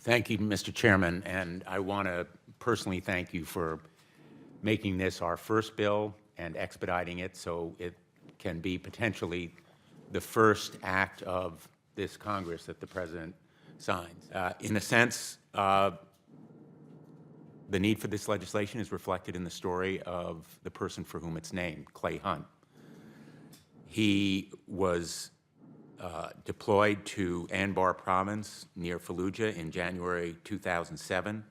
Thank you, Mr. Chairman, and I want to personally thank you for making this our first bill and expediting it so it can be potentially the first act of this Congress that the President signs. In a sense, the need for this legislation is reflected in the story of the person for whom it's named, Clay Hunt. He was deployed to Anbar Province near Fallujah in January 2007.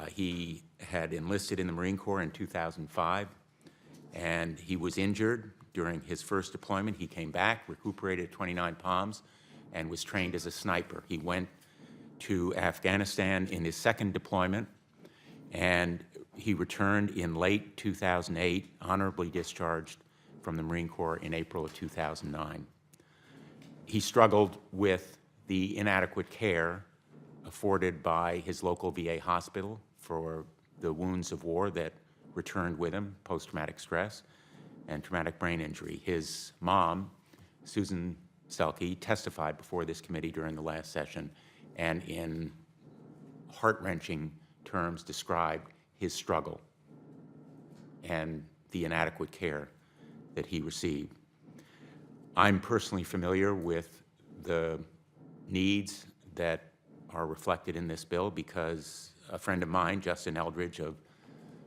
He had enlisted in the Marine Corps in 2005, and he was injured during his first deployment. He came back, recuperated 29 Palms, and was trained as a sniper. He went to Afghanistan in his second deployment, and he returned in late 2008, honorably discharged from the Marine Corps in April of 2009. He struggled with the inadequate care afforded by his local VA hospital for the wounds of war that returned with him, post-traumatic stress and traumatic brain injury. His mom, Susan Selke, testified before this committee during the last session and in heart-wrenching terms described his struggle and the inadequate care that he received. I'm personally familiar with the needs that are reflected in this bill because a friend of mine, Justin Eldridge of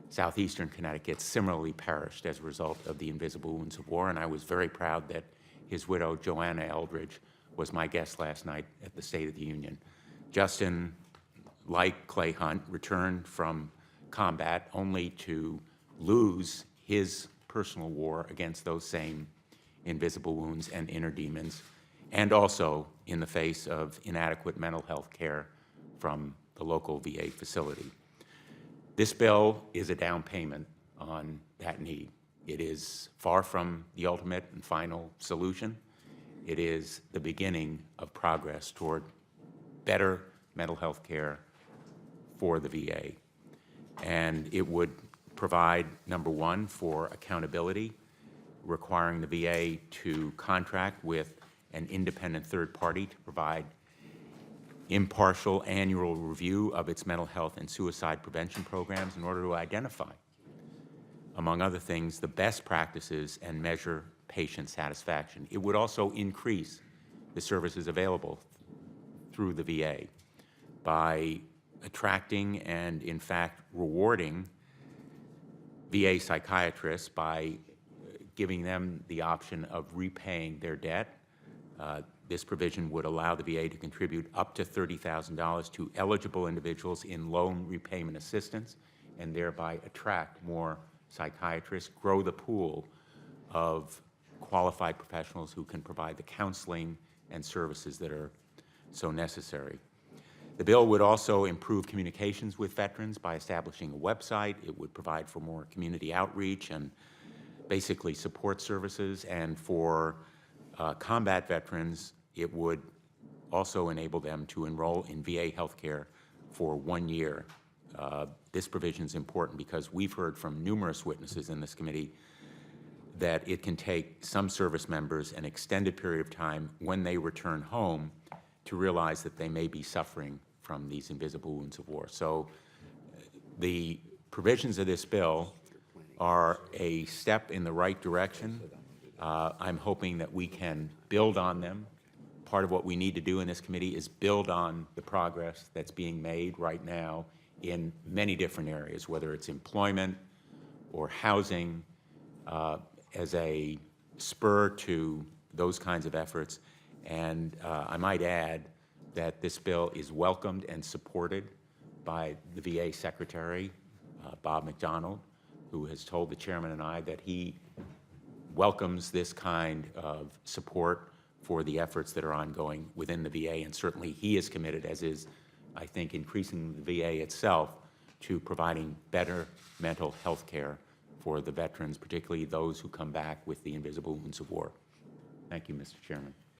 southeastern Connecticut, similarly perished as a result of the invisible wounds of war, and I was very proud that his widow, Joanna Eldridge, was my guest last night at the State of the Union. Justin, like Clay Hunt, returned from combat only to lose his personal war against those same invisible wounds and inner demons, and also in the face of inadequate mental health care from the local VA facility. This bill is a down payment on that need. It is far from the ultimate and final solution. It is the beginning of progress toward better mental health care for the VA. And it would provide, number one, for accountability, requiring the VA to contract with an independent third party to provide impartial annual review of its mental health and suicide prevention programs in order to identify, among other things, the best practices and measure patient satisfaction. It would also increase the services available through the VA by attracting and, in fact, rewarding VA psychiatrists by giving them the option of repaying their debt. This provision would allow the VA to contribute up to $30,000 to eligible individuals in loan repayment assistance and thereby attract more psychiatrists, grow the pool of qualified professionals who can provide the counseling and services that are so necessary. The bill would also improve communications with veterans by establishing a website. It would provide for more community outreach and basically support services, and for combat veterans, it would also enable them to enroll in VA healthcare for 1 year. This provision is important because we've heard from numerous witnesses in this committee that it can take some service members an extended period of time when they return home to realize that they may be suffering from these invisible wounds of war. So the provisions of this bill are a step in the right direction. I'm hoping that we can build on them. Part of what we need to do in this committee is build on the progress that's being made right now in many different areas, whether it's employment or housing, as a spur to those kinds of efforts. And I might add that this bill is welcomed and supported by the VA Secretary, Bob McDonald, who has told the chairman and I that he welcomes this kind of support for the efforts that are ongoing within the VA, and certainly he is committed, as is, I think, increasing the VA itself, to providing better mental health care for the veterans, particularly those who come back with the invisible wounds of war. Thank you, Mr. Chairman.